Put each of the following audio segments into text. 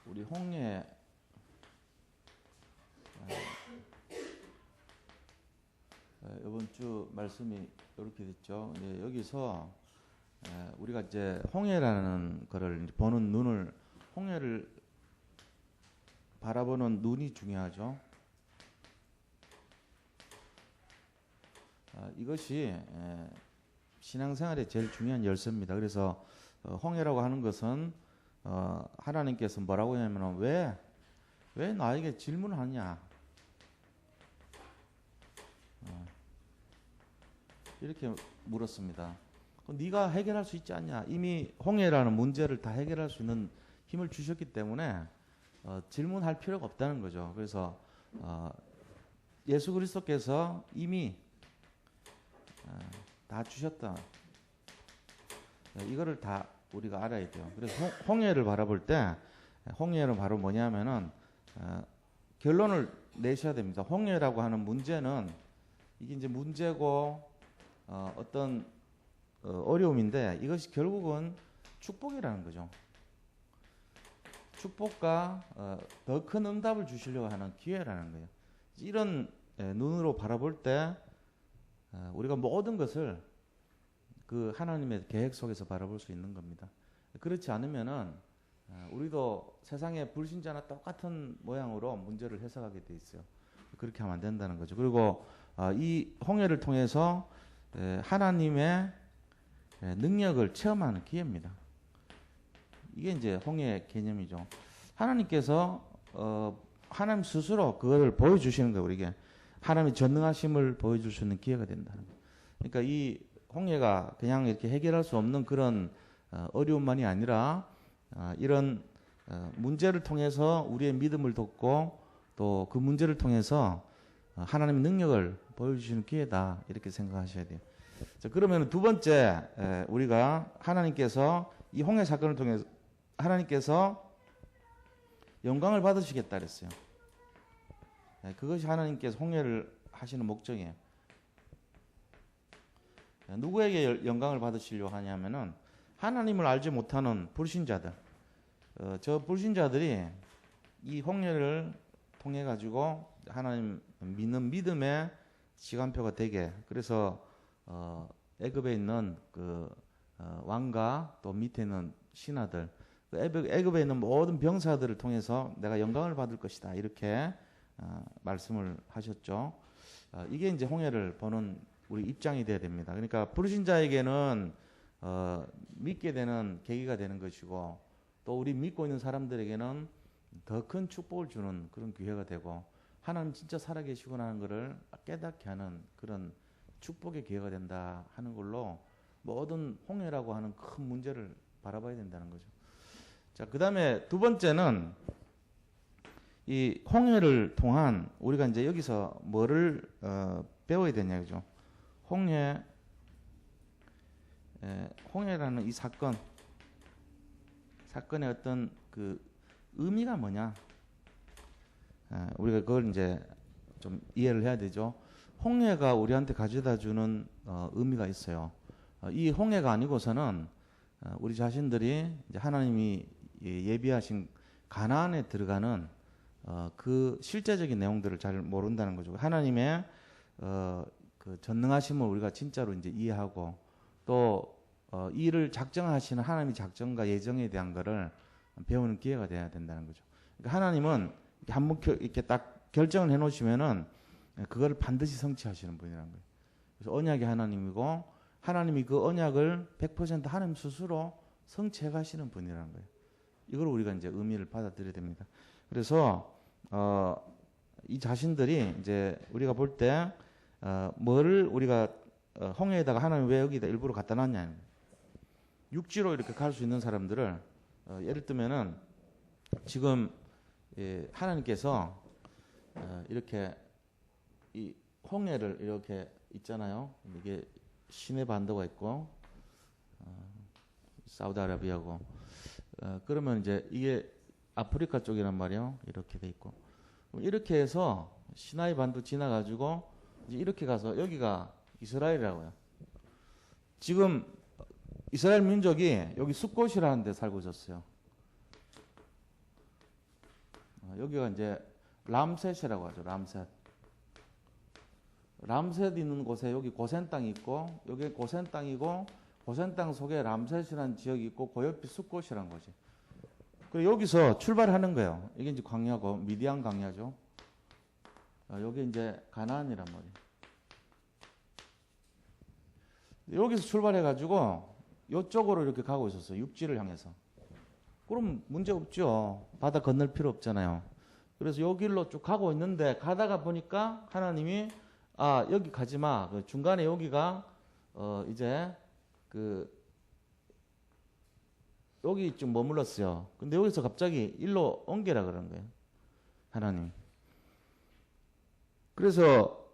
우리 홍해 이번 주 말씀이 이렇게 됐죠. 여기서 우리가 이제 홍해라는 거를 보는 눈을, 홍해를 바라보는 눈이 중요하죠. 이것이 신앙생활의 제일 중요한 열쇠입니다. 그래서 홍해라고 하는 것은 하나님께서 뭐라고 하냐면 왜 나에게 질문하냐 이렇게 물었습니다. 네가 해결할 수 있지 않냐. 이미 홍해라는 문제를 다 해결할 수 있는 힘을 주셨기 때문에 질문할 필요가 없다는 거죠. 그래서 예수 그리스도께서 이미 다 주셨다. 이거를 다 우리가 알아야 돼요. 그래서 홍해를 바라볼 때 홍해는 바로 뭐냐면은 결론을 내셔야 됩니다. 홍해라고 하는 문제는 이게 이제 문제고 어떤 어려움인데 이것이 결국은 축복이라는 거죠. 축복과 더 큰 응답을 주시려고 하는 기회라는 거예요. 이런 눈으로 바라볼 때 우리가 모든 것을 그 하나님의 계획 속에서 바라볼 수 있는 겁니다. 그렇지 않으면은 우리도 세상의 불신자나 똑같은 모양으로 문제를 해석하게 돼 있어요. 그렇게 하면 안 된다는 거죠. 그리고 이 홍해를 통해서 하나님의 능력을 체험하는 기회입니다. 이게 이제 홍해 개념이죠. 하나님께서 하나님 스스로 그거를 보여주시는 거예요. 우리에게 하나님의 전능하심을 보여줄 수 있는 기회가 된다는 거예요. 그러니까 이 홍해가 그냥 이렇게 해결할 수 없는 그런 어려움만이 아니라 이런 문제를 통해서 우리의 믿음을 돋고 또 그 문제를 통해서 하나님의 능력을 보여주시는 기회다 이렇게 생각하셔야 돼요. 자, 그러면 두 번째 우리가 하나님께서 이 홍해 사건을 통해서 하나님께서 영광을 받으시겠다 그랬어요. 그것이 하나님께서 홍해를 하시는 목적이에요. 누구에게 영광을 받으시려고 하냐면은 하나님을 알지 못하는 불신자들. 저 불신자들이 이 홍해를 통해 가지고 하나님 믿는 믿음의 시간표가 되게. 그래서 애굽에 있는 그 왕과 또 밑에 있는 신하들, 애굽에 있는 모든 병사들을 통해서 내가 영광을 받을 것이다 이렇게 말씀을 하셨죠. 이게 이제 홍해를 보는 우리 입장이 돼야 됩니다. 그러니까 불신자에게는 믿게 되는 계기가 되는 것이고 또 우리 믿고 있는 사람들에게는 더 큰 축복을 주는 그런 기회가 되고 하나님 진짜 살아계시구나 하는 것을 깨닫게 하는 그런 축복의 기회가 된다 하는 걸로 모든 홍해라고 하는 큰 문제를 바라봐야 된다는 거죠. 자, 그 다음에 두 번째는 이 홍해를 통한 우리가 이제 여기서 뭐를 배워야 되냐 그죠? 홍해라는 이 사건의 어떤 그 의미가 뭐냐? 우리가 그걸 이제 좀 이해를 해야 되죠. 홍해가 우리한테 가져다 주는 의미가 있어요. 이 홍해가 아니고서는 우리 자신들이 이제 하나님이 예비하신 가나안에 들어가는 그 실제적인 내용들을 잘 모른다는 거죠. 하나님의 그 전능하심을 우리가 진짜로 이제 이해하고 또 이를 작정하시는 하나님의 작정과 예정에 대한 거를 배우는 기회가 돼야 된다는 거죠. 그러니까 하나님은 한번 이렇게 딱 결정을 해놓으시면은 그거를 반드시 성취하시는 분이라는 거예요. 그래서 언약의 하나님이고 하나님이 그 언약을 100% 하나님 스스로 성취해 가시는 분이라는 거예요. 이걸 우리가 이제 의미를 받아들여야 됩니다. 그래서 이 자신들이 이제 우리가 볼 때 뭐를 우리가 홍해에다가 하나님 왜 여기다 일부러 갖다 놨냐. 육지로 이렇게 갈 수 있는 사람들을 예를 들면은 지금 하나님께서 이렇게 이 홍해를 이렇게 있잖아요. 이게 시내 반도가 있고 사우디아라비아고 그러면 이제 이게 아프리카 쪽이란 말이에요. 이렇게 돼 있고 이렇게 해서 시나이 반도 지나가지고 이제 이렇게 가서 여기가 이스라엘이라고요. 지금 이스라엘 민족이 여기 숫곳이라는 데 살고 있었어요. 여기가 이제 람셋이라고 하죠. 람셋. 람셋 있는 곳에 여기 고센 땅이 있고 여기 고센 땅이고 고센 땅 속에 람셋이라는 지역이 있고 그 옆이 숫곳이라는 거지. 그리고 여기서 출발하는 거예요. 이게 이제 광야고 미디안 광야죠. 여기 이제 가나안이란 말이에요. 여기서 출발해가지고 이쪽으로 이렇게 가고 있었어요. 육지를 향해서. 그럼 문제 없죠. 바다 건널 필요 없잖아요. 그래서 요 길로 쭉 가고 있는데 가다가 보니까 하나님이 여기 가지 마. 그 중간에 여기가 이제 여기 좀 머물렀어요. 근데 여기서 갑자기 일로 옮기라 그런 거예요. 하나님. 그래서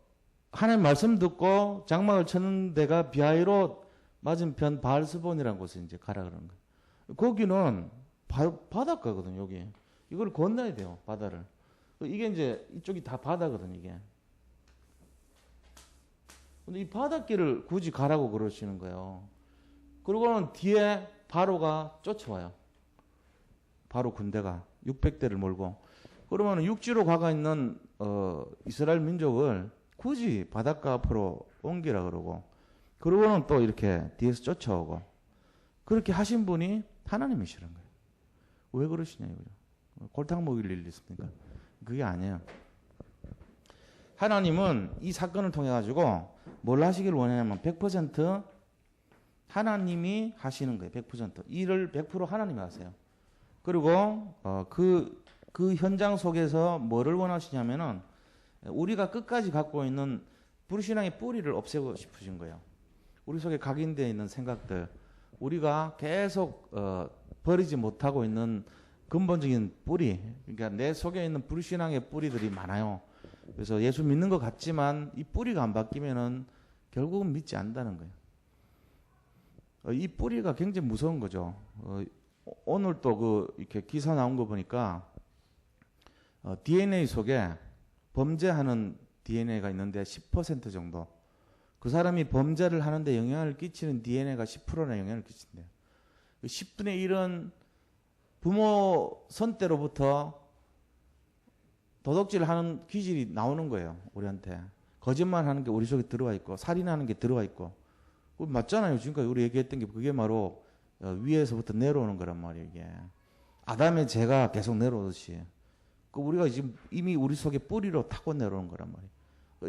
하나님 말씀 듣고 장막을 쳤는 데가 비하이롯 맞은편 바알스본이라는 곳에 이제 가라 그런 거예요. 거기는 바닷가거든요. 여기. 이걸 건너야 돼요. 바다를. 이게 이제 이쪽이 다 바다거든 이게. 근데 이 바닷길을 굳이 가라고 그러시는 거예요. 그리고는 뒤에 바로가 쫓아와요. 바로 군대가 600대를 몰고. 그러면 육지로 가가 있는 이스라엘 민족을 굳이 바닷가 앞으로 옮기라 그러고, 그러고는 또 이렇게 뒤에서 쫓아오고, 그렇게 하신 분이 하나님이시라는 거예요. 왜 그러시냐 이거죠. 골탕 먹일 일 있습니까? 그게 아니에요. 하나님은 이 사건을 통해 가지고 뭘 하시길 원하냐면 100% 하나님이 하시는 거예요. 100%. 일을 100% 하나님이 하세요. 그리고 그 현장 속에서 뭐를 원하시냐면은 우리가 끝까지 갖고 있는 불신앙의 뿌리를 없애고 싶으신 거예요. 우리 속에 각인되어 있는 생각들, 우리가 계속 버리지 못하고 있는 근본적인 뿌리, 그러니까 내 속에 있는 불신앙의 뿌리들이 많아요. 그래서 예수 믿는 것 같지만 이 뿌리가 안 바뀌면은 결국은 믿지 않는다는 거예요. 이 뿌리가 굉장히 무서운 거죠. 오늘 또 이렇게 기사 나온 거 보니까 DNA 속에 범죄하는 DNA가 있는데 10% 정도. 그 사람이 범죄를 하는데 영향을 끼치는 DNA가 10%나 영향을 끼친대요. 10분의 1은 부모 선 때로부터 도둑질을 하는 기질이 나오는 거예요. 우리한테. 거짓말하는 게 우리 속에 들어와 있고 살인하는 게 들어와 있고. 맞잖아요. 지금까지 우리 얘기했던 게 그게 바로 위에서부터 내려오는 거란 말이에요. 이게. 아담의 죄가 계속 내려오듯이. 우리가 지금 이미 우리 속에 뿌리로 타고 내려오는 거란 말이에요.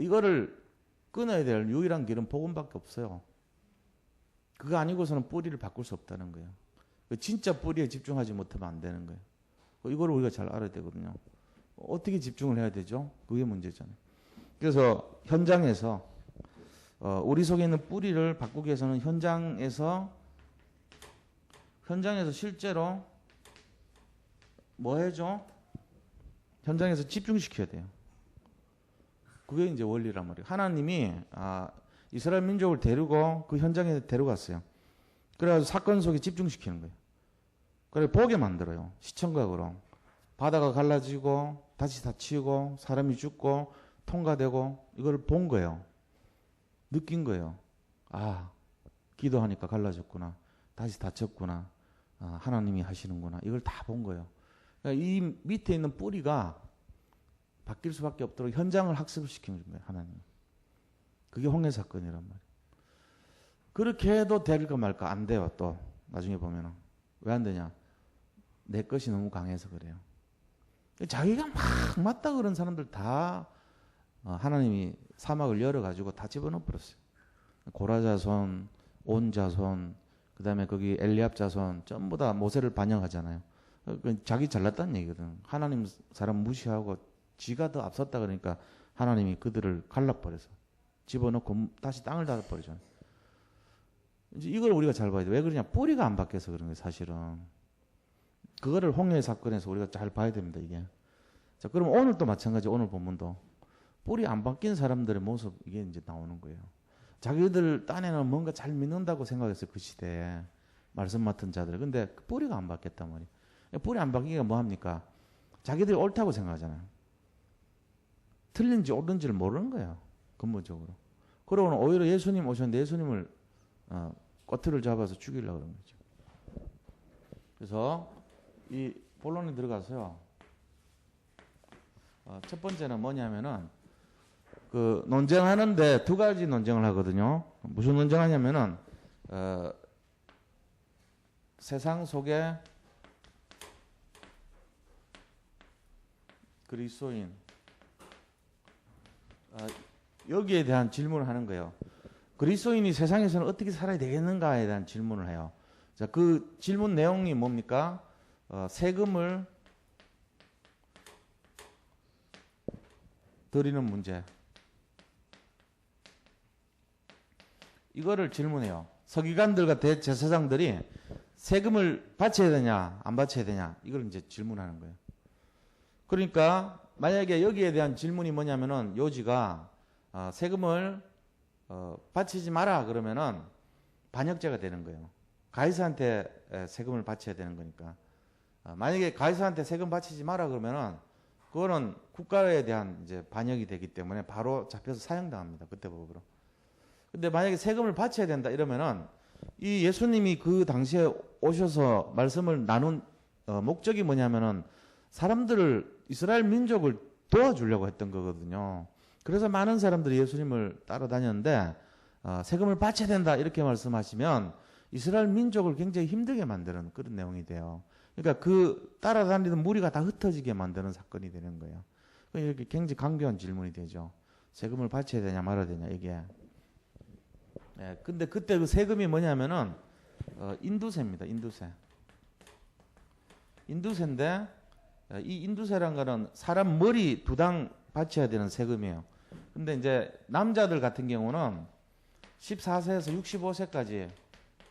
이거를 끊어야 될 유일한 길은 복음밖에 없어요. 그거 아니고서는 뿌리를 바꿀 수 없다는 거예요. 진짜 뿌리에 집중하지 못하면 안 되는 거예요. 이걸 우리가 잘 알아야 되거든요. 어떻게 집중을 해야 되죠? 그게 문제잖아요. 그래서 현장에서 우리 속에 있는 뿌리를 바꾸기 위해서는 현장에서 실제로 뭐 해줘? 현장에서 집중시켜야 돼요. 그게 이제 원리란 말이에요. 하나님이 이스라엘 민족을 데리고 그 현장에 데려갔어요. 그래가지고 사건 속에 집중시키는 거예요. 그래 보게 만들어요. 시청각으로. 바다가 갈라지고 다시 닫히고 사람이 죽고 통과되고 이걸 본 거예요. 느낀 거예요. 기도하니까 갈라졌구나. 다시 닫혔구나. 하나님이 하시는구나. 이걸 다 본 거예요. 그러니까 이 밑에 있는 뿌리가 바뀔 수밖에 없도록 현장을 학습을 시키는 거예요. 하나님. 그게 홍해 사건이란 말이에요. 그렇게 해도 될까 말까 안 돼요. 또 나중에 보면은 왜 안 되냐? 내 것이 너무 강해서 그래요. 자기가 막 맞다 그런 사람들 다 하나님이 사막을 열어가지고 다 집어넣어 버렸어요. 고라 자손, 온 자손, 그 다음에 거기 엘리압 자손 전부 다 모세를 반영하잖아요. 자기 잘났다는 얘기거든. 하나님 사람 무시하고 지가 더 앞섰다 그러니까 하나님이 그들을 갈라버려서 집어넣고 다시 땅을 닫아버리잖아요. 이제 이걸 우리가 잘 봐야 돼. 왜 그러냐? 뿌리가 안 바뀌어서 그런 거예요, 사실은. 그거를 홍해 사건에서 우리가 잘 봐야 됩니다, 이게. 자, 그럼 오늘도 마찬가지, 오늘 본문도. 뿌리 안 바뀐 사람들의 모습, 이게 이제 나오는 거예요. 자기들 딴에는 뭔가 잘 믿는다고 생각했어요, 그 시대에. 말씀 맡은 자들. 근데 뿌리가 안 바뀌었단 말이에요. 뿌리 안 바뀌기가 뭐합니까? 자기들이 옳다고 생각하잖아요. 틀린지 옳은지를 모르는 거예요, 근본적으로. 그러고는 오히려 예수님 오셨는데 예수님을 꼬투리를 잡아서 죽이려고 그런 거죠. 그래서 이 본론에 들어가서요. 첫 번째는 뭐냐면은 그 논쟁하는데 두 가지 논쟁을 하거든요. 무슨 논쟁하냐면은 세상 속에 그리스도인 여기에 대한 질문을 하는 거예요. 그리스도인이 세상에서는 어떻게 살아야 되겠는가에 대한 질문을 해요. 자, 그 질문 내용이 뭡니까? 세금을 드리는 문제. 이거를 질문해요. 서기관들과 대제사장들이 세금을 바쳐야 되냐, 안 바쳐야 되냐, 이걸 이제 질문하는 거예요. 그러니까 만약에 여기에 대한 질문이 뭐냐면은 요지가 세금을 바치지 마라 그러면은 반역죄가 되는 거예요. 가이사한테 세금을 바쳐야 되는 거니까. 만약에 가이사한테 세금 바치지 마라 그러면은 그거는 국가에 대한 이제 반역이 되기 때문에 바로 잡혀서 사형당합니다. 그때 법으로. 근데 만약에 세금을 바쳐야 된다 이러면은 이 예수님이 그 당시에 오셔서 말씀을 나눈 목적이 뭐냐면은 사람들을 이스라엘 민족을 도와주려고 했던 거거든요. 그래서 많은 사람들이 예수님을 따라다녔는데 세금을 바쳐야 된다 이렇게 말씀하시면 이스라엘 민족을 굉장히 힘들게 만드는 그런 내용이 돼요. 그러니까 그 따라다니던 무리가 다 흩어지게 만드는 사건이 되는 거예요. 이렇게 굉장히 강교한 질문이 되죠. 세금을 바쳐야 되냐 말아야 되냐 이게. 근데 그때 그 세금이 뭐냐면은 인두세입니다. 인두세. 인두세인데 이 인두세란 거는 사람 머리 두당 바쳐야 되는 세금이에요. 근데 이제 남자들 같은 경우는 14세에서 65세까지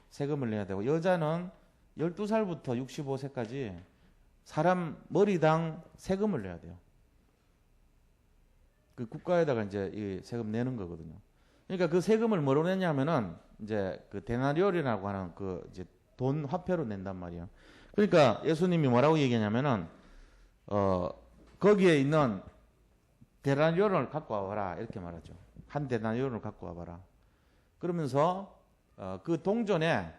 세금을 내야 되고 여자는 12살부터 65세까지 사람 머리당 세금을 내야 돼요. 그 국가에다가 이제 이 세금 내는 거거든요. 그러니까 그 세금을 뭐로 내냐면은 이제 그 데나리올이라고 하는 그 이제 돈 화폐로 낸단 말이에요. 그러니까 예수님이 뭐라고 얘기하냐면은 거기에 있는 데나리올을 갖고 와봐라 이렇게 말하죠. 한 데나리올을 갖고 와봐라. 그러면서 그 동전에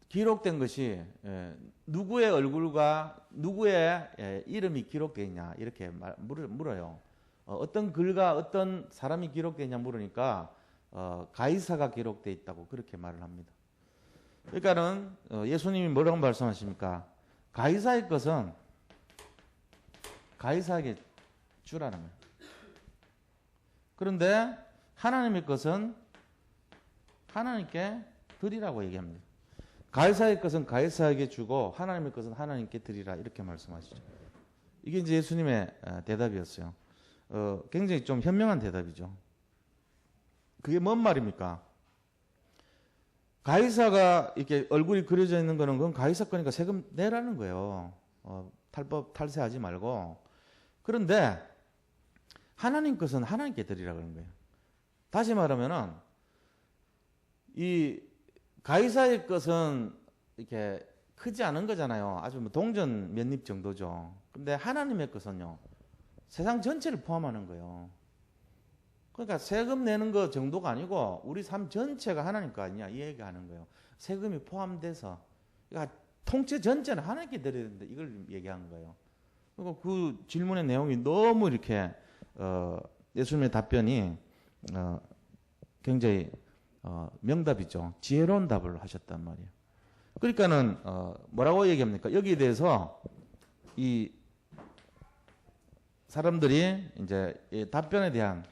기록된 것이 누구의 얼굴과 누구의 이름이 기록되어 있냐 이렇게 물어요. 어떤 글과 어떤 사람이 기록되어 있냐 물으니까 가이사가 기록되어 있다고 그렇게 말을 합니다. 그러니까는 예수님이 뭐라고 말씀하십니까? 가이사의 것은 가이사에게 주라는 거예요. 그런데 하나님의 것은 하나님께 드리라고 얘기합니다. 가이사의 것은 가이사에게 주고 하나님의 것은 하나님께 드리라 이렇게 말씀하시죠. 이게 이제 예수님의 대답이었어요. 굉장히 좀 현명한 대답이죠. 그게 뭔 말입니까? 가이사가 이렇게 얼굴이 그려져 있는 거는 그건 가이사 거니까 세금 내라는 거예요. 탈세하지 말고. 그런데 하나님 것은 하나님께 드리라 그런 거예요. 다시 말하면은 이 가이사의 것은 이렇게 크지 않은 거잖아요. 아주 뭐 동전 몇 입 정도죠. 근데 하나님의 것은요. 세상 전체를 포함하는 거예요. 그러니까 세금 내는 거 정도가 아니고 우리 삶 전체가 하나님 거 아니냐 이 얘기하는 거예요. 세금이 포함돼서 그러니까 통째 전체는 하나님께 드려야 된다 이걸 얘기하는 거예요. 그리고 그 질문의 내용이 너무 이렇게 예수님의 답변이 굉장히 명답이죠. 지혜로운 답을 하셨단 말이에요. 그러니까는 뭐라고 얘기합니까? 여기에 대해서 이 사람들이 이제 이 답변에 대한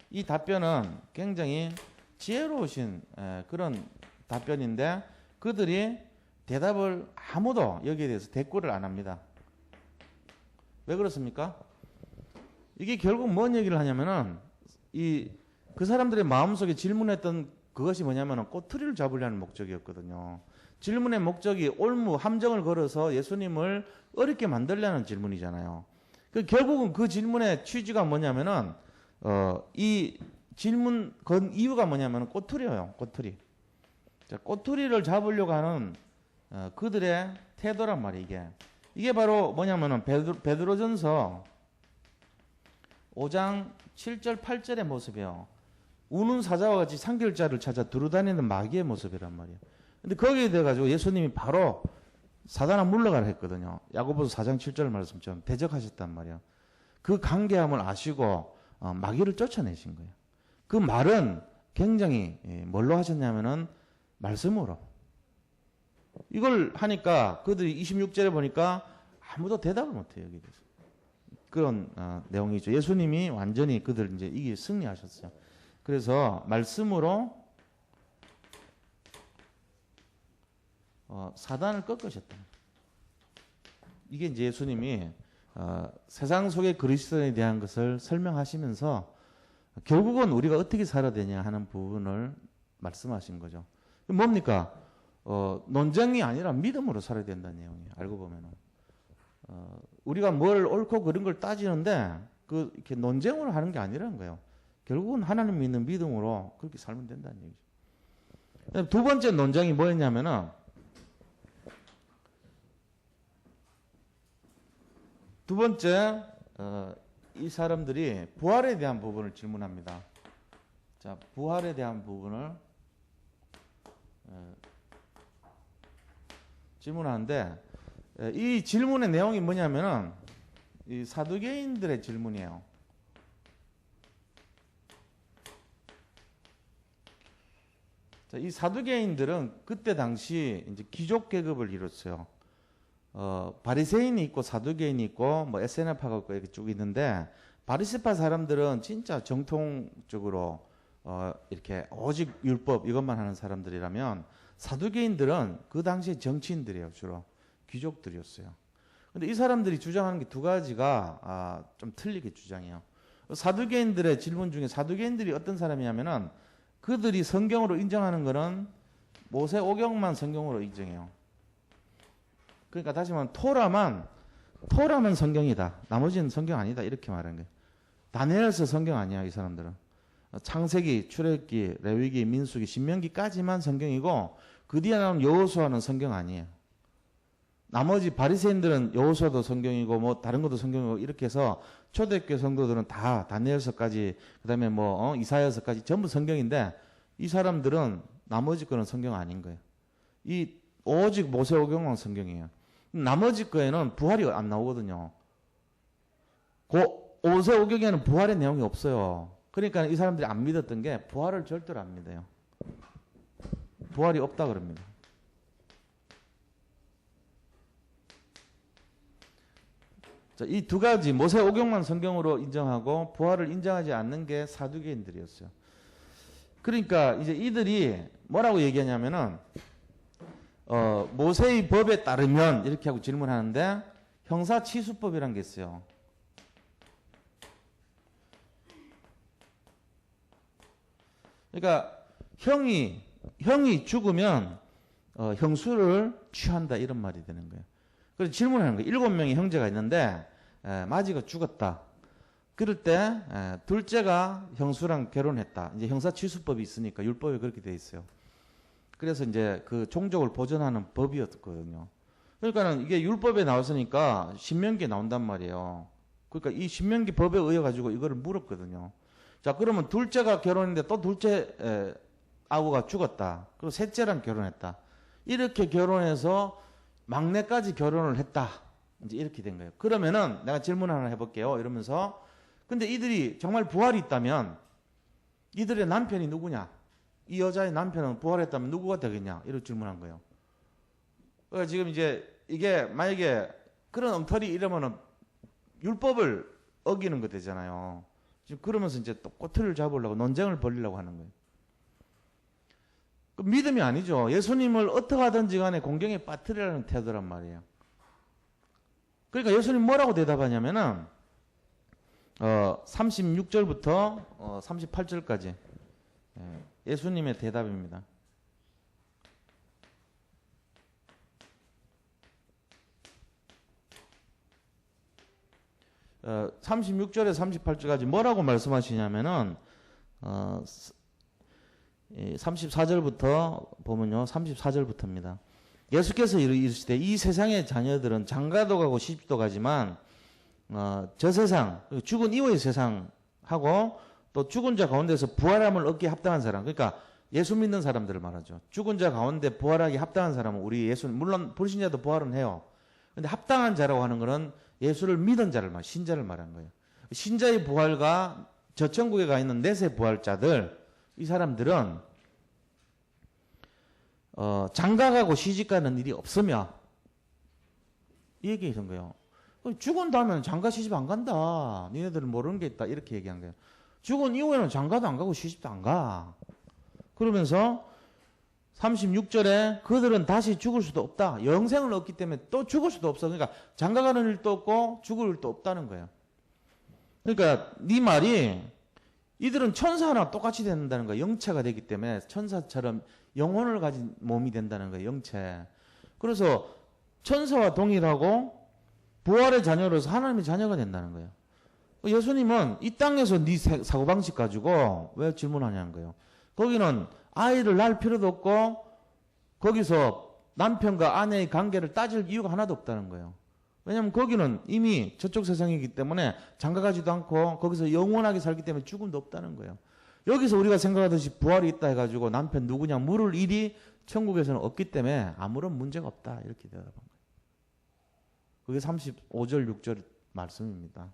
이 답변은 굉장히 지혜로우신 그런 답변인데 그들이 대답을 아무도 여기에 대해서 대꾸를 안 합니다. 왜 그렇습니까? 이게 결국 뭔 얘기를 하냐면은 그 사람들의 마음속에 질문했던 그것이 뭐냐면은 꼬투리를 잡으려는 목적이었거든요. 질문의 목적이 올무 함정을 걸어서 예수님을 어렵게 만들려는 질문이잖아요. 결국은 그 질문의 취지가 뭐냐면은 이 질문 건 이유가 뭐냐면은 꼬투리예요. 꼬투리. 자, 꼬투리를 잡으려고 하는 그들의 태도란 말이에요. 이게 바로 뭐냐면은 베드로전서 5장 7절 8절의 모습이에요. 우는 사자와 같이 상결자를 찾아 두루다니는 마귀의 모습이란 말이에요. 근데 거기에 대해 가지고 예수님이 바로 사단아 물러가라 했거든요. 야고보서 4장 7절 말씀처럼 대적하셨단 말이에요. 그 관계함을 아시고 마귀를 쫓아내신 거예요. 그 말은 굉장히 뭘로 하셨냐면은 말씀으로. 이걸 하니까 그들이 26절에 보니까 아무도 대답을 못해요. 여기 대해서. 그런 내용이죠. 예수님이 완전히 그들 이제 이기 승리하셨어요. 그래서 말씀으로 사단을 꺾으셨다. 이게 이제 예수님이 세상 속의 그리스도인에 대한 것을 설명하시면서 결국은 우리가 어떻게 살아야 되냐 하는 부분을 말씀하신 거죠. 뭡니까? 논쟁이 아니라 믿음으로 살아야 된다는 내용이에요. 알고 보면은. 우리가 뭘 옳고 그런 걸 따지는데 이렇게 논쟁으로 하는 게 아니라는 거예요. 결국은 하나님 믿는 믿음으로 그렇게 살면 된다는 얘기죠. 두 번째 논쟁이 뭐였냐면은 두 번째 이 사람들이 부활에 대한 부분을 질문합니다. 자, 부활에 대한 부분을 질문하는데 이 질문의 내용이 뭐냐면은 이 사두개인들의 질문이에요. 자, 이 사두개인들은 그때 당시 이제 귀족 계급을 이뤘어요. 바리새인이 있고 사두개인이 있고 뭐 에세나파가 있고 이렇게 쭉 있는데 바리새파 사람들은 진짜 정통적으로 이렇게 오직 율법 이것만 하는 사람들이라면 사두개인들은 그 당시에 정치인들이에요. 주로 귀족들이었어요. 근데 이 사람들이 주장하는 게 두 가지가 좀 틀리게 주장해요. 사두개인들의 질문 중에 사두개인들이 어떤 사람이냐면은 그들이 성경으로 인정하는 거는 모세오경만 성경으로 인정해요. 그러니까 다시 말하면 토라만 성경이다. 나머지는 성경 아니다. 이렇게 말하는 거예요. 다니엘서 성경 아니야. 이 사람들은. 창세기, 출애굽기, 레위기, 민수기, 신명기까지만 성경이고 그 뒤에 나오는 여호수아는 성경 아니에요. 나머지 바리새인들은 여호수아도 성경이고 뭐 다른 것도 성경이고 이렇게 해서 초대교회 성도들은 다 다니엘서까지 그다음에 뭐 이사야서까지 전부 성경인데 이 사람들은 나머지 거는 성경 아닌 거예요. 이 오직 모세오경만 성경이에요. 나머지 거에는 부활이 안 나오거든요. 모세오경에는 부활의 내용이 없어요. 그러니까 이 사람들이 안 믿었던 게 부활을 절대로 안 믿어요. 부활이 없다 그럽니다. 자, 이 두 가지 모세오경만 성경으로 인정하고 부활을 인정하지 않는 게 사두개인들이었어요. 그러니까 이제 이들이 뭐라고 얘기하냐면은 모세의 법에 따르면 이렇게 하고 질문하는데 형사치수법이란 게 있어요. 그러니까 형이 죽으면 형수를 취한다 이런 말이 되는 거예요. 그래서 질문하는 거예요. 7명의 형제가 있는데 마지가 죽었다. 그럴 때 둘째가 형수랑 결혼했다. 이제 형사취수법이 있으니까 율법에 그렇게 돼 있어요. 그래서 이제 그 종족을 보존하는 법이었거든요. 그러니까는 이게 율법에 나왔으니까 신명기에 나온단 말이에요. 그러니까 이 신명기 법에 의해 가지고 이거를 물었거든요. 자, 그러면 둘째가 결혼했는데 또 둘째 아우가 죽었다. 그리고 셋째랑 결혼했다. 이렇게 결혼해서 막내까지 결혼을 했다. 이제 이렇게 된 거예요. 그러면은 내가 질문 하나 해볼게요. 이러면서 근데 이들이 정말 부활이 있다면 이들의 남편이 누구냐? 이 여자의 남편은 부활했다면 누구가 되겠냐? 이렇게 질문한 거예요. 그러니까 지금 이제 이게 만약에 그런 엉터리 이러면은 율법을 어기는 거 되잖아요. 지금 그러면서 이제 또 꼬투리를 잡으려고 논쟁을 벌이려고 하는 거예요. 그 믿음이 아니죠. 예수님을 어떻게 하든지 간에 공경에 빠뜨리라는 태도란 말이에요. 그러니까 예수님 뭐라고 대답하냐면은 36절부터 38절까지 예수님의 대답입니다. 36절에 38절까지 뭐라고 말씀하시냐면은 34절부터 보면요. 34절부터입니다. 예수께서 이르시되 이 세상의 자녀들은 장가도 가고 시집도 가지만 저 세상 죽은 이후의 세상하고 또 죽은 자 가운데서 부활함을 얻기에 합당한 사람, 그러니까 예수 믿는 사람들을 말하죠. 죽은 자 가운데 부활하기 합당한 사람은 우리 예수, 물론 불신자도 부활은 해요. 근데 합당한 자라고 하는 것은 예수를 믿은 자를 신자를 말하는 거예요. 신자의 부활과 저 천국에 가 있는 내세 부활자들, 이 사람들은 장가가고 시집가는 일이 없으며 이 얘기하는 거예요. 죽은 다음에는 장가 시집 안 간다. 니네들은 모르는 게 있다. 이렇게 얘기한 거예요. 죽은 이후에는 장가도 안 가고 시집도 안 가. 그러면서 36절에 그들은 다시 죽을 수도 없다. 영생을 얻기 때문에 또 죽을 수도 없어. 그러니까 장가가는 일도 없고 죽을 일도 없다는 거예요. 그러니까 네 말이 이들은 천사나 똑같이 된다는 거예요. 영체가 되기 때문에 천사처럼 영혼을 가진 몸이 된다는 거예요. 영체. 그래서 천사와 동일하고 부활의 자녀로서 하나님의 자녀가 된다는 거예요. 예수님은 이 땅에서 네 사고방식 가지고 왜 질문하냐는 거예요. 거기는 아이를 낳을 필요도 없고 거기서 남편과 아내의 관계를 따질 이유가 하나도 없다는 거예요. 왜냐하면 거기는 이미 저쪽 세상이기 때문에 장가가지도 않고 거기서 영원하게 살기 때문에 죽음도 없다는 거예요. 여기서 우리가 생각하듯이 부활이 있다 해가지고 남편 누구냐 물을 일이 천국에서는 없기 때문에 아무런 문제가 없다 이렇게 대답한 거예요. 그게 35절 6절 말씀입니다.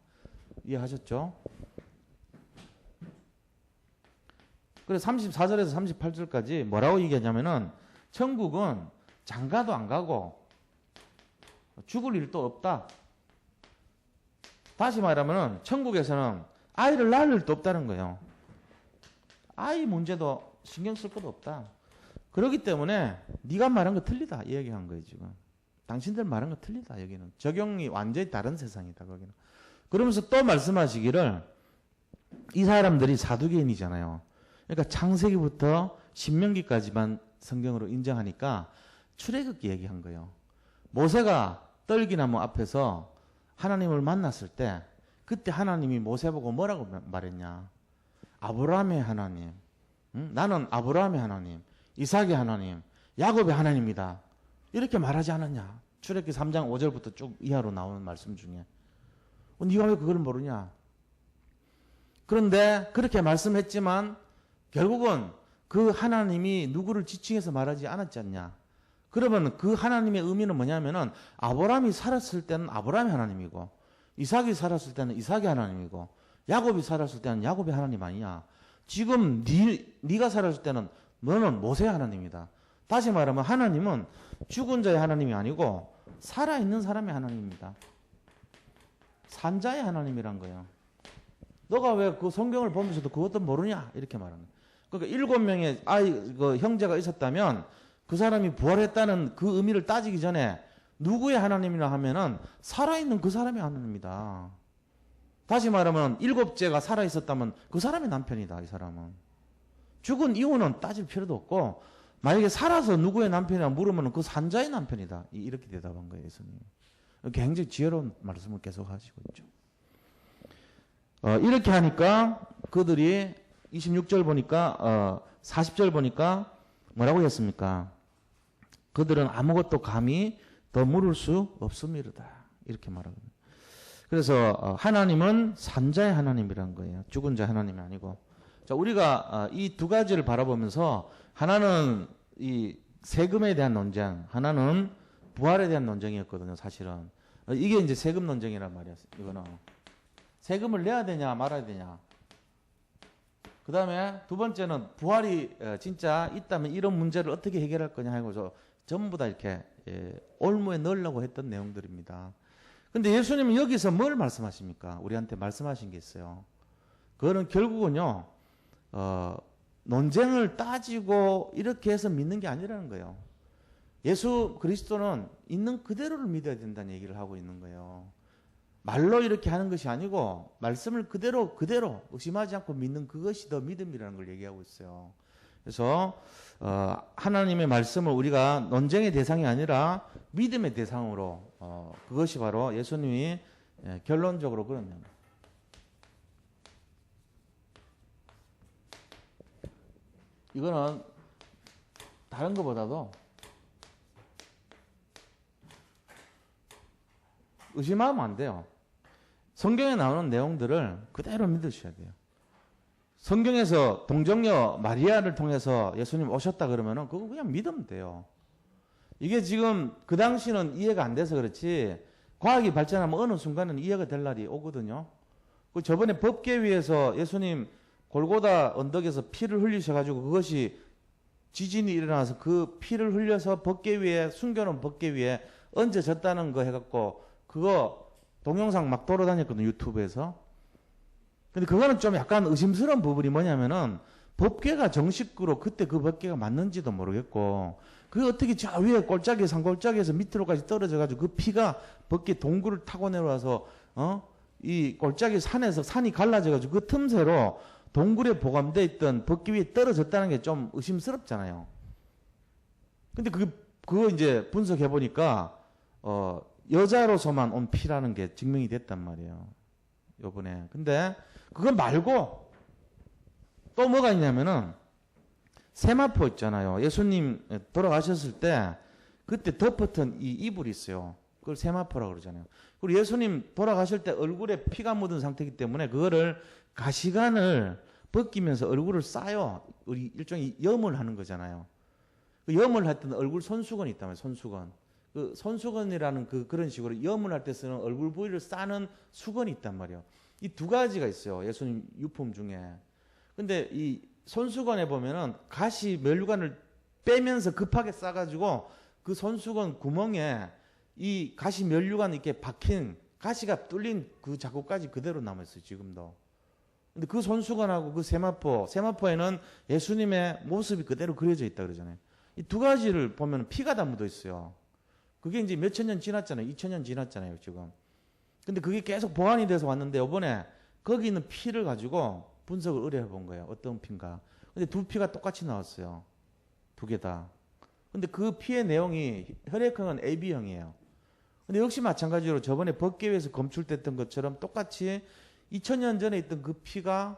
이해하셨죠? 그래서 34절에서 38절까지 뭐라고 얘기하냐면은 천국은 장가도 안 가고 죽을 일도 없다. 다시 말하면은 천국에서는 아이를 낳을 일도 없다는 거예요. 아이 문제도 신경 쓸 것도 없다. 그렇기 때문에 네가 말한 거 틀리다 이 얘기한 거예요 지금. 당신들 말한 거 틀리다 여기는. 적용이 완전히 다른 세상이다 거기는. 그러면서 또 말씀하시기를 이 사람들이 사두개인이잖아요. 그러니까 창세기부터 신명기까지만 성경으로 인정하니까 출애굽기 얘기한 거예요. 모세가 떨기나무 앞에서 하나님을 만났을 때 그때 하나님이 모세 보고 뭐라고 말했냐. 아브라함의 하나님, 나는 아브라함의 하나님, 이삭의 하나님, 야곱의 하나님이다. 이렇게 말하지 않았냐. 출애굽기 3장 5절부터 쭉 이하로 나오는 말씀 중에. 네가 왜 그걸 모르냐. 그런데 그렇게 말씀했지만 결국은 그 하나님이 누구를 지칭해서 말하지 않았지 않냐. 그러면 그 하나님의 의미는 뭐냐면은 아브라함이 살았을 때는 아브라함의 하나님이고 이삭이 살았을 때는 이삭의 하나님이고 야곱이 살았을 때는 야곱의 하나님 아니냐. 지금 네가 살았을 때는 너는 모세의 하나님이다. 다시 말하면 하나님은 죽은 자의 하나님이 아니고 살아있는 사람의 하나님입니다. 산자의 하나님이란 거예요. 너가 왜 그 성경을 보면서도 그것도 모르냐 이렇게 말하는 거예요. 그러니까 7명의 그 형제가 있었다면 그 사람이 부활했다는 그 의미를 따지기 전에 누구의 하나님이라 하면은 살아있는 그 사람의 하나님입니다. 다시 말하면 7째가 살아있었다면 그 사람의 남편이다 이 사람은. 죽은 이유는 따질 필요도 없고 만약에 살아서 누구의 남편이라 물으면 그 산자의 남편이다 이렇게 대답한 거예요 예수님. 굉장히 지혜로운 말씀을 계속 하시고 있죠. 이렇게 하니까 그들이 26절 보니까 40절 보니까 뭐라고 했습니까? 그들은 아무것도 감히 더 물을 수 없음이로다 이렇게 말하거든요. 그래서 하나님은 산자의 하나님이란 거예요. 죽은 자 하나님이 아니고. 자, 우리가 이 두 가지를 바라보면서 하나는 이 세금에 대한 논쟁, 하나는 부활에 대한 논쟁이었거든요. 사실은 이게 이제 세금 논쟁이란 말이었어요. 이거는 세금을 내야 되냐 말아야 되냐. 그 다음에 두 번째는 부활이 진짜 있다면 이런 문제를 어떻게 해결할 거냐 하고서 전부 다 이렇게 올무에 넣으려고 했던 내용들입니다. 근데 예수님은 여기서 뭘 말씀하십니까? 우리한테 말씀하신 게 있어요. 그거는 결국은요, 논쟁을 따지고 이렇게 해서 믿는 게 아니라는 거예요. 예수 그리스도는 있는 그대로를 믿어야 된다는 얘기를 하고 있는 거예요. 말로 이렇게 하는 것이 아니고 말씀을 그대로 의심하지 않고 믿는 그것이 더 믿음이라는 걸 얘기하고 있어요. 그래서 하나님의 말씀을 우리가 논쟁의 대상이 아니라 믿음의 대상으로 그것이 바로 예수님이 결론적으로 그런 이거는 다른 것보다도 의심하면 안 돼요. 성경에 나오는 내용들을 그대로 믿으셔야 돼요. 성경에서 동정녀 마리아를 통해서 예수님 오셨다 그러면은 그거 그냥 믿으면 돼요. 이게 지금 그 당시는 이해가 안 돼서 그렇지 과학이 발전하면 어느 순간은 이해가 될 날이 오거든요. 그 저번에 법계위에서 예수님 골고다 언덕에서 피를 흘리셔가지고 그것이 지진이 일어나서 그 피를 흘려서 법계위에 숨겨놓은 법계위에 얹어졌다는 거 해갖고 그거 동영상 막 돌아다녔거든요, 유튜브에서. 근데 그거는 좀 약간 의심스러운 부분이 뭐냐면은 법계가 정식으로 그때 그 법계가 맞는지도 모르겠고 그게 어떻게 저 위에 골짜기 산골짜기에서 밑으로까지 떨어져가지고 그 피가 법계 동굴을 타고 내려와서 이 골짜기 산에서 산이 갈라져가지고 그 틈새로 동굴에 보관돼 있던 법계 위에 떨어졌다는 게 좀 의심스럽잖아요. 근데 그거 이제 분석해 보니까 여자로서만 온 피라는 게 증명이 됐단 말이에요. 요번에. 근데 그거 말고 또 뭐가 있냐면은 세마포 있잖아요. 예수님 돌아가셨을 때 그때 덮었던 이 이불이 있어요. 그걸 세마포라고 그러잖아요. 그리고 예수님 돌아가실 때 얼굴에 피가 묻은 상태이기 때문에 그거를 가시관을 벗기면서 얼굴을 싸요. 우리 일종의 염을 하는 거잖아요. 그 염을 했던 얼굴 손수건이 있다면 손수건. 그 손수건이라는 그런 식으로 염을 할 때 쓰는 얼굴 부위를 싸는 수건이 있단 말이에요. 이 두 가지가 있어요. 예수님 유품 중에. 근데 이 손수건에 보면은 가시 면류관을 빼면서 급하게 싸가지고 그 손수건 구멍에 이 가시 면류관 이렇게 박힌 가시가 뚫린 그 자국까지 그대로 남아있어요. 지금도. 근데 그 손수건하고 그 세마포에는 예수님의 모습이 그대로 그려져 있다 그러잖아요. 이 두 가지를 보면 피가 다 묻어 있어요. 그게 이제 몇천 년 지났잖아요. 2000년 지났잖아요, 지금. 근데 그게 계속 보완이 돼서 왔는데 이번에 거기 있는 피를 가지고 분석을 의뢰해 본 거예요. 어떤 피인가. 근데 두 피가 똑같이 나왔어요. 두 개 다. 근데 그 피의 내용이 혈액형은 AB형이에요. 근데 역시 마찬가지로 저번에 법계위에서 검출됐던 것처럼 똑같이 2000년 전에 있던 그 피가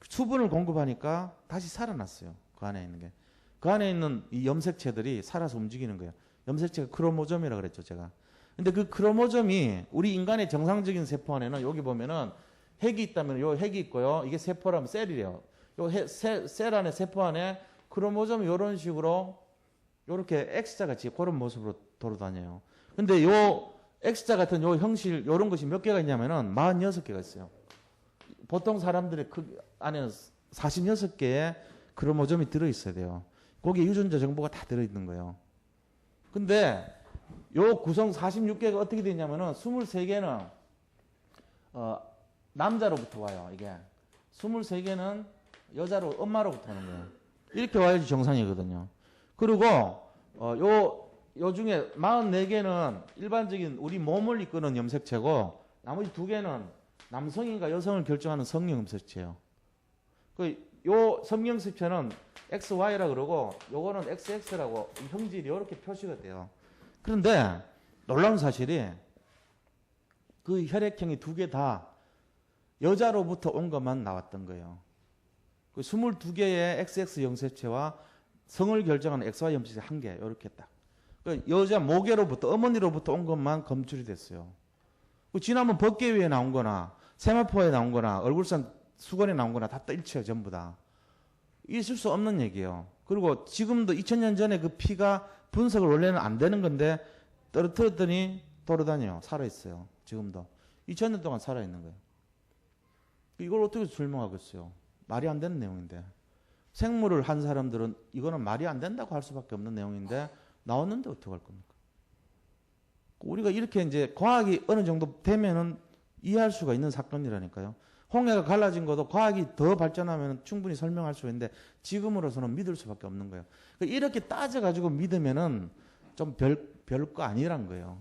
수분을 공급하니까 다시 살아났어요. 그 안에 있는 게. 그 안에 있는 이 염색체들이 살아서 움직이는 거예요. 염색체가 크로모점이라고 그랬죠, 제가. 근데 그 크로모점이 우리 인간의 정상적인 세포 안에는 여기 보면은 핵이 있다면 요 핵이 있고요. 이게 세포라면 셀이래요. 요 셀 안에 세포 안에 크로모점이 이런 식으로 요렇게 X자 같이 그런 모습으로 돌아다녀요. 근데 요 X자 같은 요 형실 요런 것이 몇 개가 있냐면은 46개가 있어요. 보통 사람들의 그 안에는 46개의 크로모점이 들어 있어야 돼요. 거기에 유전자 정보가 다 들어 있는 거예요. 근데 요 구성 46개가 어떻게 되냐면은 23개는 남자로부터 와요. 이게 23개는 여자로 엄마로부터 오는 거예요. 이렇게 와야지 정상이거든요. 그리고 요 중에 44개는 일반적인 우리 몸을 이끄는 염색체고 나머지 2개는 남성인가 여성을 결정하는 성형 염색체예요. 요 성형 염색체는 XY라 그러고 요거는 XX라고 형질이 이렇게 표시가 돼요. 그런데 놀라운 사실이 그 혈액형이 2개 다 여자로부터 온 것만 나왔던 거예요. 그 22개의 XX 염색체와 성을 결정하는 XY 염색체 1개 이렇게 딱. 그 여자 모계로부터 어머니로부터 온 것만 검출이 됐어요. 그 지난번 법계위에 나온 거나 세마포에 나온 거나 얼굴산 수건에 나온 거나 다 일치해요. 전부 다. 있을 수 없는 얘기예요. 그리고 지금도 2000년 전에 그 피가 분석을 원래는 안 되는 건데 떨어뜨렸더니 돌아다녀요. 살아있어요. 지금도. 2000년 동안 살아있는 거예요. 이걸 어떻게 설명하겠어요? 말이 안 되는 내용인데. 생물을 한 사람들은 이거는 말이 안 된다고 할 수밖에 없는 내용인데 나왔는데 어떻게 할 겁니까? 우리가 이렇게 이제 과학이 어느 정도 되면은 이해할 수가 있는 사건이라니까요. 홍해가 갈라진 것도 과학이 더 발전하면 충분히 설명할 수 있는데 지금으로서는 믿을 수밖에 없는 거예요. 이렇게 따져가지고 믿으면은 좀 별거 아니란 거예요.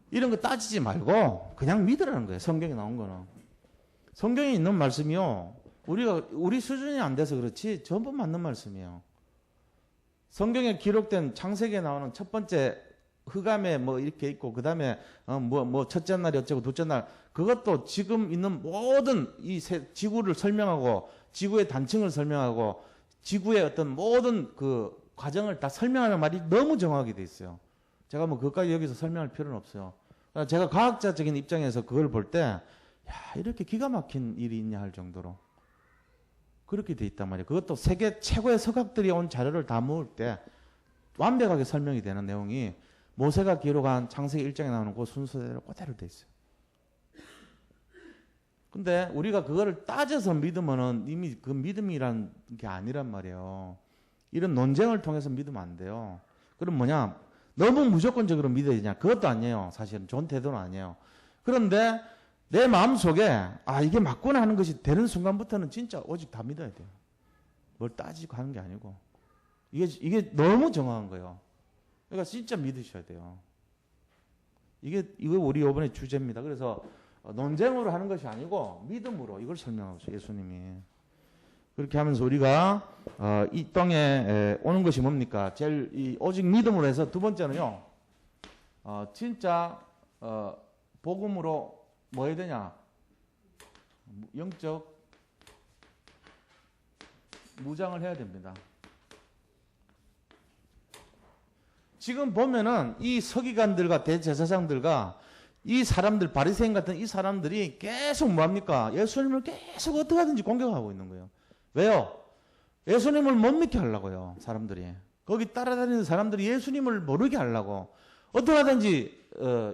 이런 거 따지지 말고 그냥 믿으라는 거예요. 성경에 나온 거는. 성경에 있는 말씀이요. 우리 수준이 안 돼서 그렇지 전부 맞는 말씀이에요. 성경에 기록된 창세기에 나오는 첫 번째 흑암에 뭐 이렇게 있고 그다음에 첫째 날이 어쩌고 둘째 날 그것도 지금 있는 모든 이 지구를 설명하고 지구의 단층을 설명하고 지구의 어떤 모든 그 과정을 다 설명하는 말이 너무 정확하게 돼 있어요. 제가 뭐 그것까지 여기서 설명할 필요는 없어요. 제가 과학자적인 입장에서 그걸 볼 때 야, 이렇게 기가 막힌 일이 있냐 할 정도로 그렇게 돼 있단 말이에요. 그것도 세계 최고의 석학들이 온 자료를 다 모을 때 완벽하게 설명이 되는 내용이 모세가 기록한 창세기 1장에 나오는 그 순서대로 그대로 돼 있어요. 근데 우리가 그거를 따져서 믿으면은 이미 그 믿음이란 게 아니란 말이에요. 이런 논쟁을 통해서 믿으면 안 돼요. 그럼 뭐냐? 너무 무조건적으로 믿어야 되냐? 그것도 아니에요. 사실은 좋은 태도는 아니에요. 그런데 내 마음속에 아 이게 맞구나 하는 것이 되는 순간부터는 진짜 오직 다 믿어야 돼요. 뭘 따지고 하는 게 아니고 이게 너무 정확한 거예요. 그러니까 진짜 믿으셔야 돼요. 이거 우리 이번에 주제입니다. 그래서 논쟁으로 하는 것이 아니고 믿음으로 이걸 설명하고 있어요. 예수님이. 그렇게 하면서 우리가 이 땅에 오는 것이 뭡니까? 제일 오직 믿음으로 해서 두 번째는요. 진짜 복음으로 뭐 해야 되냐? 영적 무장을 해야 됩니다. 지금 보면은 이 서기관들과 대제사장들과 이 사람들 바리새인 같은 이 사람들이 계속 뭐합니까? 예수님을 계속 어떻게 하든지 공격하고 있는 거예요. 왜요? 예수님을 못 믿게 하려고요. 사람들이. 거기 따라다니는 사람들이 예수님을 모르게 하려고 어떻게 하든지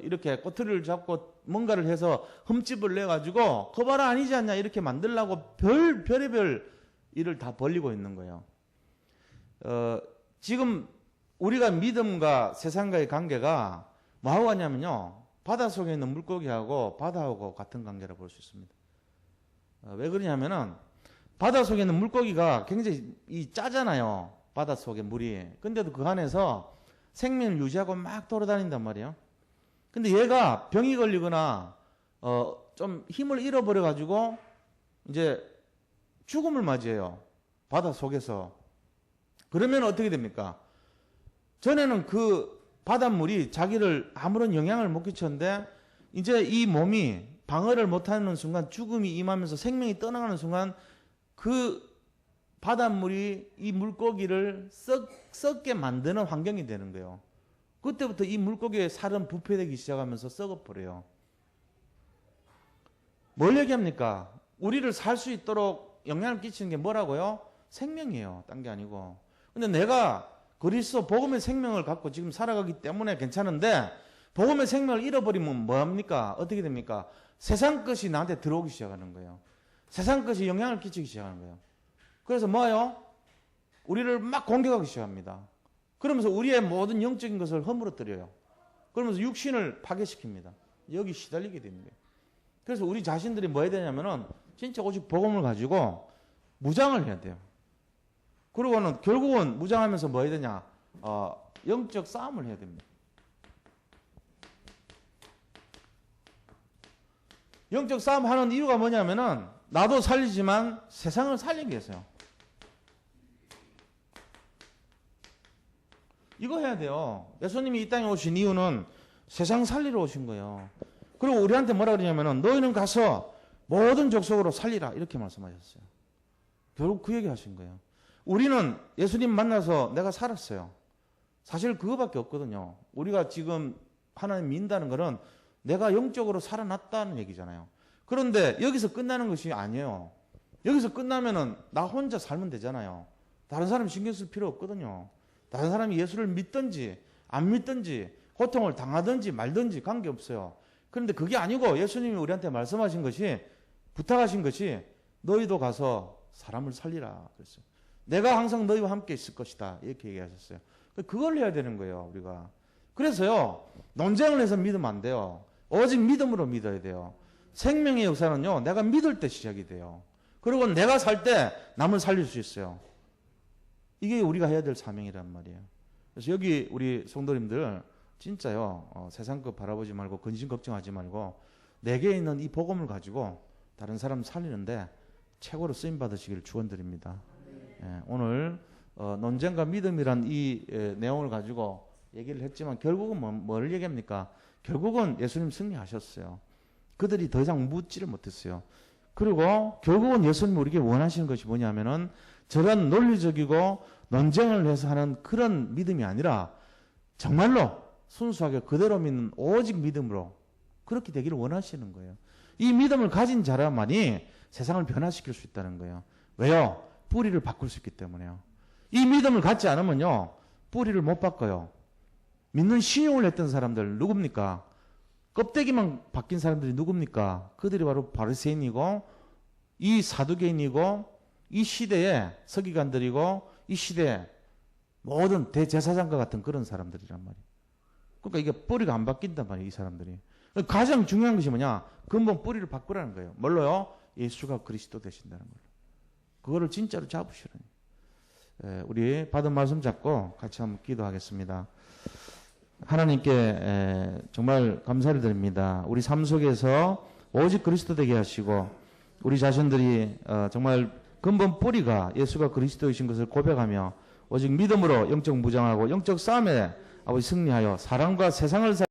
이렇게 꼬투리를 잡고 뭔가를 해서 흠집을 내가지고 그 봐라 아니지 않냐 이렇게 만들려고 별의별 일을 다 벌리고 있는 거예요. 지금 우리가 믿음과 세상과의 관계가 뭐하고 같냐면요. 바다 속에 있는 물고기하고 바다하고 같은 관계라 볼 수 있습니다. 왜 그러냐면은 바다 속에 있는 물고기가 굉장히 짜잖아요. 바다 속에 물이. 근데도 그 안에서 생명을 유지하고 막 돌아다닌단 말이에요. 근데 얘가 병이 걸리거나 좀 힘을 잃어버려가지고 이제 죽음을 맞이해요. 바다 속에서. 그러면 어떻게 됩니까? 전에는 그 바닷물이 자기를 아무런 영향을 못 끼쳤는데 이제 이 몸이 방어를 못하는 순간 죽음이 임하면서 생명이 떠나가는 순간 그 바닷물이 이 물고기를 썩게 만드는 환경이 되는 거예요. 그때부터 이 물고기의 살은 부패되기 시작하면서 썩어버려요. 뭘 얘기합니까? 우리를 살 수 있도록 영향을 끼치는 게 뭐라고요? 생명이에요. 딴 게 아니고. 근데 내가 그리스도 복음의 생명을 갖고 지금 살아가기 때문에 괜찮은데 복음의 생명을 잃어버리면 뭐합니까? 어떻게 됩니까? 세상 것이 나한테 들어오기 시작하는 거예요. 세상 것이 영향을 끼치기 시작하는 거예요. 그래서 뭐예요? 우리를 막 공격하기 시작합니다. 그러면서 우리의 모든 영적인 것을 허물어뜨려요. 그러면서 육신을 파괴시킵니다. 여기 시달리게 됩니다. 그래서 우리 자신들이 뭐 해야 되냐면은 진짜 오직 복음을 가지고 무장을 해야 돼요. 그리고는 결국은 무장하면서 뭐 해야 되냐? 영적 싸움을 해야 됩니다. 영적 싸움 하는 이유가 뭐냐면은 나도 살리지만 세상을 살리기 위해서요. 이거 해야 돼요. 예수님이 이 땅에 오신 이유는 세상 살리러 오신 거예요. 그리고 우리한테 뭐라 그러냐면은 너희는 가서 모든 족속으로 살리라 이렇게 말씀하셨어요. 결국 그 얘기 하신 거예요. 우리는 예수님 만나서 내가 살았어요. 사실 그거밖에 없거든요. 우리가 지금 하나님 믿는다는 것은 내가 영적으로 살아났다는 얘기잖아요. 그런데 여기서 끝나는 것이 아니에요. 여기서 끝나면은 나 혼자 살면 되잖아요. 다른 사람 신경 쓸 필요 없거든요. 다른 사람이 예수를 믿든지 안 믿든지 고통을 당하든지 말든지 관계없어요. 그런데 그게 아니고 예수님이 우리한테 말씀하신 것이 부탁하신 것이 너희도 가서 사람을 살리라 그랬어요. 내가 항상 너희와 함께 있을 것이다 이렇게 얘기하셨어요. 그걸 해야 되는 거예요 우리가. 그래서요 논쟁을 해서 믿으면 안 돼요. 오직 믿음으로 믿어야 돼요. 생명의 역사는요 내가 믿을 때 시작이 돼요. 그리고 내가 살 때 남을 살릴 수 있어요. 이게 우리가 해야 될 사명이란 말이에요. 그래서 여기 우리 성도님들 진짜요 세상 것 바라보지 말고 근심 걱정하지 말고 내게 있는 이 복음을 가지고 다른 사람 살리는데 최고로 쓰임 받으시기를 축원드립니다. 오늘 논쟁과 믿음이란 이 내용을 가지고 얘기를 했지만 결국은 뭐를 얘기합니까? 결국은 예수님 승리하셨어요. 그들이 더 이상 묻지를 못했어요. 그리고 결국은 예수님이 우리에게 원하시는 것이 뭐냐면은 저런 논리적이고 논쟁을 해서 하는 그런 믿음이 아니라 정말로 순수하게 그대로 믿는 오직 믿음으로 그렇게 되기를 원하시는 거예요. 이 믿음을 가진 자라만이 세상을 변화시킬 수 있다는 거예요. 왜요? 뿌리를 바꿀 수 있기 때문에요. 이 믿음을 갖지 않으면요, 뿌리를 못 바꿔요. 믿는 신용을 했던 사람들 누굽니까? 껍데기만 바뀐 사람들이 누굽니까? 그들이 바로 바리새인이고 이 사두개인이고 이 시대의 서기관들이고 이 시대의 모든 대제사장과 같은 그런 사람들이란 말이에요. 그러니까 이게 뿌리가 안 바뀐단 말이에요, 이 사람들이. 가장 중요한 것이 뭐냐? 근본 뿌리를 바꾸라는 거예요. 뭘로요? 예수가 그리스도 되신다는 걸로. 그거를 진짜로 잡으시라니. 우리 받은 말씀 잡고 같이 한번 기도하겠습니다. 하나님께 정말 감사를 드립니다. 우리 삶 속에서 오직 그리스도 되게 하시고 우리 자신들이 정말 근본 뿌리가 예수가 그리스도이신 것을 고백하며 오직 믿음으로 영적 무장하고 영적 싸움에 아버지 승리하여 사랑과 세상을